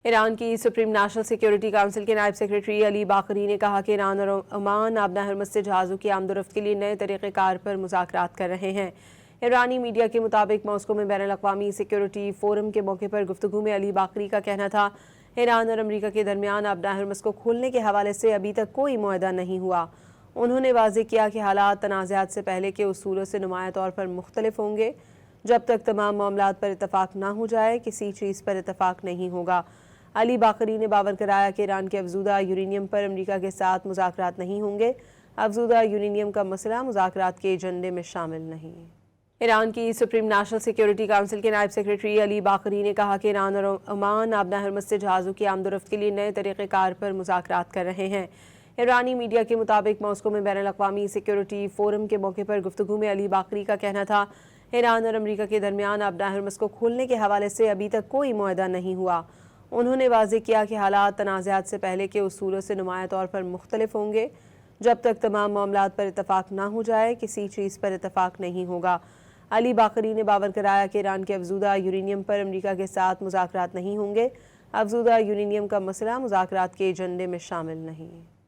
ایران کی supreme national security council کے نائب سیکریٹری علی باقری نے کہا کہ ایران اور عمان آبنہ ہرمز سے جہازوں کی آمد و رفت کے لیے نئے طریقہ کار پر مذاکرات کر رہے ہیں۔ ایرانی میڈیا کے مطابق ماسکو میں بین الاقوامی سیکیورٹی فورم کے موقع پر گفتگو میں علی باقری کا کہنا تھا، ایران اور امریکہ کے درمیان آبنہ ہرمز کو کھولنے کے حوالے سے ابھی تک کوئی معاہدہ نہیں ہوا۔ انہوں نے واضح کیا کہ حالات تنازعات سے پہلے کے اصولوں سے نمایاں طور پر مختلف ہوں گے۔ جب تک تمام معاملات پر اتفاق نہ ہو جائے، کسی چیز پر اتفاق نہیں ہوگا۔ علی باقری نے باور کرایا کہ ایران کے افزودہ یورینیم پر امریکہ کے ساتھ مذاکرات نہیں ہوں گے۔ افزودہ یورینیم کا مسئلہ مذاکرات کے ایجنڈے میں شامل نہیں۔ ایران کی سپریم نیشنل سیکیورٹی کونسل کے نائب سیکریٹری علی باقری نے کہا کہ ایران اور عمان آبنہ ہرمز سے جہازوں کی آمد و رفت کے لیے نئے طریقہ کار پر مذاکرات کر رہے ہیں۔ ایرانی میڈیا کے مطابق ماسکو میں بین الاقوامی سیکیورٹی فورم کے موقع پر گفتگو میں علی باقری کا کہنا تھا، ایران اور امریکہ کے درمیان آبنہ ہرمز کو کھولنے کے حوالے سے ابھی تک کوئی معاہدہ نہیں ہوا۔ انہوں نے واضح کیا کہ حالات تنازعات سے پہلے کے اصولوں سے نمایاں طور پر مختلف ہوں گے۔ جب تک تمام معاملات پر اتفاق نہ ہو جائے، کسی چیز پر اتفاق نہیں ہوگا۔ علی باقری نے باور کرایا کہ ایران کے افزودہ یورینیم پر امریکہ کے ساتھ مذاکرات نہیں ہوں گے۔ افزودہ یورینیم کا مسئلہ مذاکرات کے ایجنڈے میں شامل نہیں۔